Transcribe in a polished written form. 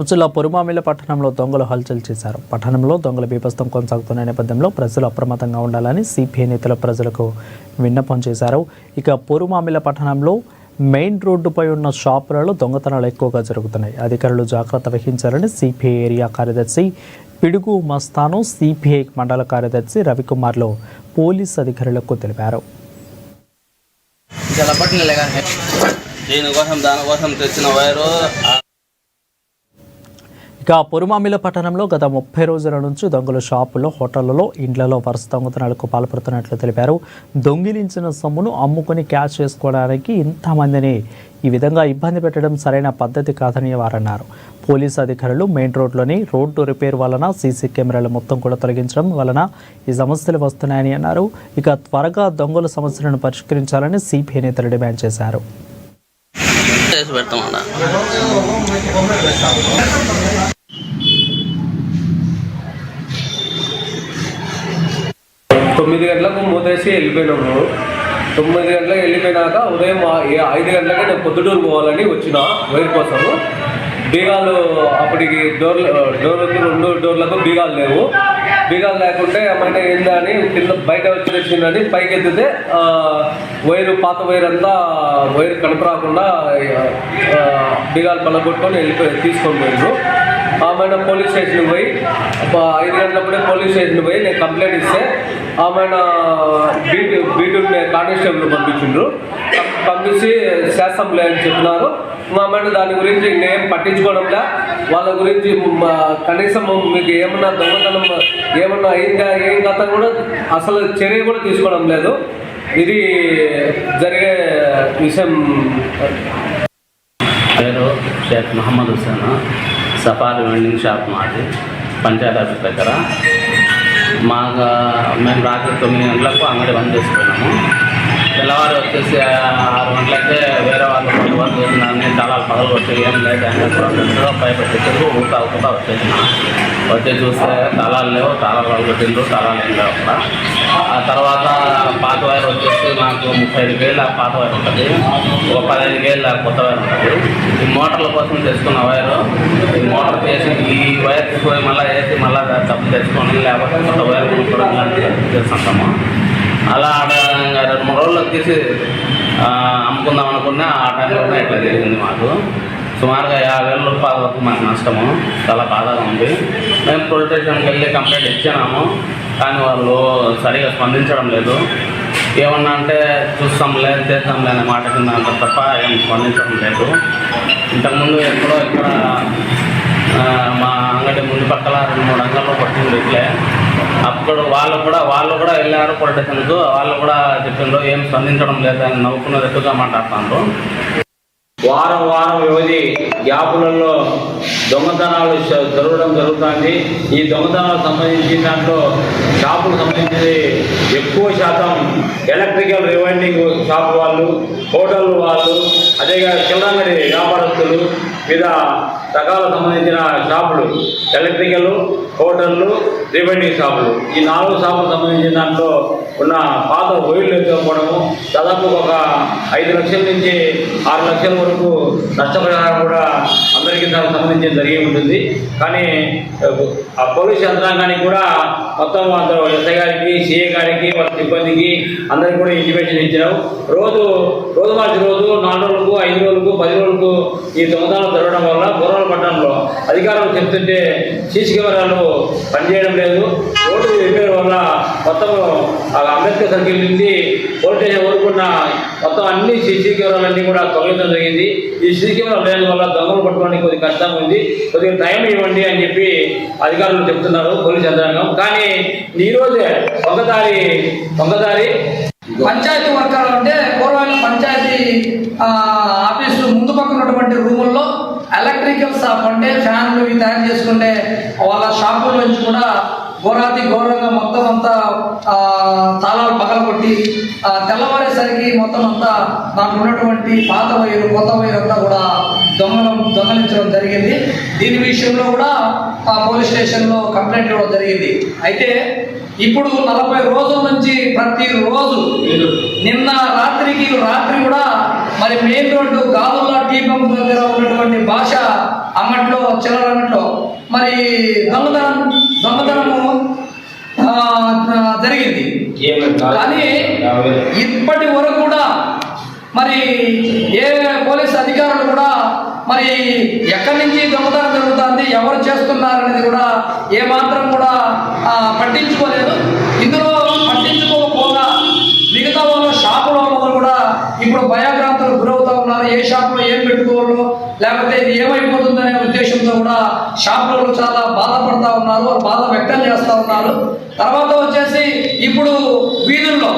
జిల్లా పొరుమామిల పట్టణంలో దొంగలు హల్చల్ చేశారు. పట్టణంలో దొంగల బీభత్సం కొనసాగుతున్న నేపథ్యంలో ప్రజలు అప్రమత్తంగా ఉండాలని సిపిఐ నేతలు ప్రజలకు విన్నపం చేశారు. ఇక పొరుమామిల పట్టణంలో మెయిన్ రోడ్డుపై ఉన్న షాపులలో దొంగతనాలు ఎక్కువగా జరుగుతున్నాయి. అధికారులు జాగ్రత్త వహించాలని సిపిఐ ఏరియా కార్యదర్శి పిడుగు మస్తాను, సిపిఐ మండల కార్యదర్శి రవికుమార్లు పోలీస్ అధికారులకు తెలిపారు. దానికోసం తెచ్చిన వైరు ఇక పొరుమామిల పట్టణంలో గత 30 రోజుల నుంచి దొంగలు షాపుల్లో, హోటళ్లలో, ఇండ్లలో వరుస దొంగతనాలకు పాల్పడుతున్నట్లు తెలిపారు. దొంగిలించిన సొమ్మును అమ్ముకొని క్యాష్ చేసుకోవడానికి ఇంతమందిని ఈ విధంగా ఇబ్బంది పెట్టడం సరైన పద్ధతి కాదని వారన్నారు. పోలీసు అధికారులు మెయిన్ రోడ్లోని రోడ్డు రిపేర్ వలన సీసీ కెమెరాలు మొత్తం కూడా తొలగించడం వలన ఈ సమస్యలు వస్తున్నాయని అన్నారు. ఇక త్వరగా దొంగల సమస్యలను పరిష్కరించాలని సిపిఐ నేతలు డిమాండ్ చేశారు. తొమ్మిది గంటలకు మూతేసి వెళ్ళిపోయినాము. 9 గంటలకు వెళ్ళిపోయినాక ఉదయం 5 గంటలకే నేను పొద్దుటూరు పోవాలని వచ్చిన వైర్ కోసము. బీగాలు అప్పటికి డోర్లకు 2 డోర్లకు బీగాలు లేవు. బీగాలు లేకుంటే ఏమైనా ఏందని కింద బయట వచ్చి తెచ్చిందని పైకి ఎత్తితే వైరు, పాత వైర్ అంతా వైర్ కనపరాకుండా బీగాలు పలగొట్టుకొని తీసుకొని పోయారు. ఆమె పోలీస్ స్టేషన్కి పోయి 5 గంటలప్పుడే పోలీస్ స్టేషన్కి పోయి నేను కంప్లైంట్ ఇస్తే ఆమె బీటు కానిస్టేబుల్ పంపించి శాసంలే అని చెప్పినారు. ఆమె దాని గురించి ఇంకేం పట్టించుకోవడంలే. వాళ్ళ గురించి కనీసం మీకు ఏమన్నా దొంగతనం ఏమన్నా అయిందా ఏం కథ కూడా అసలు చర్య కూడా తీసుకోవడం లేదు. ఇది జరిగే విషయం. పేరు Sheikh Mohammed Hussain, safari vending shop మాది, పంచాయతీ ఆఫీస్ దగ్గర. మేము రాత్రి 9 గంటలకు అంగడి బంద్ చేసుకున్నాము. తెల్లవారు వచ్చేసి 6 గంటలకే వేరే వాళ్ళు చేసినారని దళాలు పగలు కొట్టి ఏం లేదు అని భయపెట్టించారు. ఊతా వచ్చి చూస్తే దళాలు లేవు, తాళాలు పగలు కొట్టిండ్రు, తాళాలు ఏం లేవు అక్కడ. ఆ తర్వాత పాత వైర్ వచ్చేసి మాకు 35,000 పాత వైర్ ఉంటుంది, ఒక 15,000 కొత్త వైర్ ఉంటుంది. ఈ మోటార్ల కోసం తెచ్చుకున్న వైరు, ఈ మోటార్ చేసి ఈ వైర్ తీసుకుపోయి మళ్ళీ వేసి మళ్ళీ డబ్బులు తెచ్చుకొని లేకపోతే కొత్త వైర్ కొనుక్కోవడం లాంటివి చేస్తుంటాము. అలా 2-3 రోజులకు తీసి అమ్ముకుందాం అనుకున్నా ఆ టైంలోనే ఇట్లా జరిగింది. మాకు సుమారుగా 50,000 రూపాయల వరకు మాకు నష్టము, చాలా బాధగా ఉంది. మేము పోలీస్ స్టేషన్కి వెళ్ళి కంప్లైంట్ ఇచ్చినాము, కానీ వాళ్ళు సరిగా స్పందించడం లేదు. ఏమన్నా అంటే చూస్తాంలే చేస్తాంలే అనే మాట కింద అంటారు తప్ప ఏం స్పందించడం లేదు. ఇంతకుముందు ఎక్కడో ఇక్కడ మా అంగడి ముందు పక్కల 2-3 అంగల్లో పట్టింది ఇట్లే. అప్పుడు వాళ్ళు కూడా వెళ్ళారు పొలిటీషియన్స్, వాళ్ళు కూడా చెప్పిండ్రు ఏం స్పందించడం లేదని నవ్వుకున్నట్టుగా మాట్లాడుతున్నారు. వారం వ్యవధి గ్యాపులలో దొంగతనాలు జరగడం జరుగుతుంది. ఈ దొంగతనాలకు సంబంధించిన దాంట్లో షాపులకు సంబంధించి ఎక్కువ శాతం ఎలక్ట్రికల్ రివైండింగ్ షాప్ వాళ్ళు, హోటల్ వాళ్ళు, అదేగా చిల్లంగడి వ్యాపారస్తులు, వివిధ రకాల సంబంధించిన షాపులు, ఎలక్ట్రికల్, హోటళ్ళు, రివైండింగ్ షాపులు, ఈ 4 షాపులకు సంబంధించిన దాంట్లో ఉన్న పాత వైర్లు ఎత్తుకోవడము, దాదాపు ఒక 5 లక్షల నుంచి 6 లక్షల వరకు నష్టపరిహారం కూడా అందరికీ దానికి సంబంధించి జరిగి ఉంటుంది. కానీ ఆ పోలీస్ యంత్రాంగానికి కూడా మొత్తం అందరూ ఎస్ఐ గారికి, సిఐ గారికి, వాళ్ళ సిబ్బందికి అందరికీ కూడా ఇంటిమేషన్ ఇచ్చినాం. రోజు మార్చి రోజు 4 రోజులకు, 5 రోజులకు, 10 రోజులకు ఈ దొంగతనాలు జరగడం వల్ల బోరాల పట్టణంలో అధికారులు చెప్తుంటే సీసీ కెమెరాలు పనిచేయడం లేదు. రోడ్డు రిపేర్ వల్ల మొత్తం అంబేద్కర్ సర్కిల్ నుండి పోలీస్ స్టేషన్ వరకున్న మొత్తం అన్ని సీసీ కెమెరాలన్నీ కూడా తొలగించడం జరిగింది. ఈ సీసీ కెమెరా లేని వల్ల దొంగలు పట్టుకోవడానికి కొద్దిగా కష్టంగా ఉంది, కొద్దిగా టైం ఇవ్వండి అని చెప్పి అధికారులు చెప్తున్నారు పోలీస్ యంత్రాంగం. కానీ ఈరోజే దొంగదారి పంచాయతీ వర్గాలు అంటే పూర్వం పంచాయతీ ఆఫీసు ముందు పక్కన ఉన్నటువంటి రూముల్లో ఎలక్ట్రికల్ షాప్ అంటే ఫ్యాన్లు ఇవి తయారు చేసుకుంటే వాళ్ళ షాపుల నుంచి కూడా ఘోరంగా మొత్తం అంతా తాళాలు పగలగొట్టి తెల్లవారేసరికి మొత్తం అంతా దాంట్లో ఉన్నటువంటి పాత వైరు, కొత్త వైరు అంతా కూడా దొంగలించడం జరిగింది. దీని విషయంలో కూడా పోలీస్ స్టేషన్లో కంప్లైంట్ ఇవ్వడం జరిగింది. అయితే ఇప్పుడు 40 రోజుల నుంచి ప్రతిరోజు నిన్న రాత్రి కూడా మరి మెయిన్ రోడ్డు గాదుల్లా టీ పంప్ దగ్గర ఉన్నటువంటి భాష అంగట్లో చిల్లర అంగట్లో మరి దొంగతనము జరిగింది. కానీ ఇప్పటి వరకు కూడా మరి ఏ పోలీస్ అధికారులు కూడా మరి ఎక్కడి నుంచి దొంగతనం జరుగుతుంది, ఎవరు చేస్తున్నారనేది కూడా ఏమాత్రం కూడా పట్టించుకోలేదు. ఇందులో పట్టించుకోకపోగా మిగతా వాళ్ళ షాపుల వాళ్ళు కూడా ఇప్పుడు భయాక్రాంతులకు గురవుతా ఉన్నారు. ఏ షాపులో ఏం పెట్టుకోవాలో లేకపోతే ఇది ఏమైపోతుందనే ఉద్దేశంతో కూడా షాపులలో చాలా బాధపడతా ఉన్నారు, వాళ్ళు బాధ వ్యక్తం చేస్తూ ఉన్నారు. తర్వాత వచ్చేసి ఇప్పుడు వీధుల్లో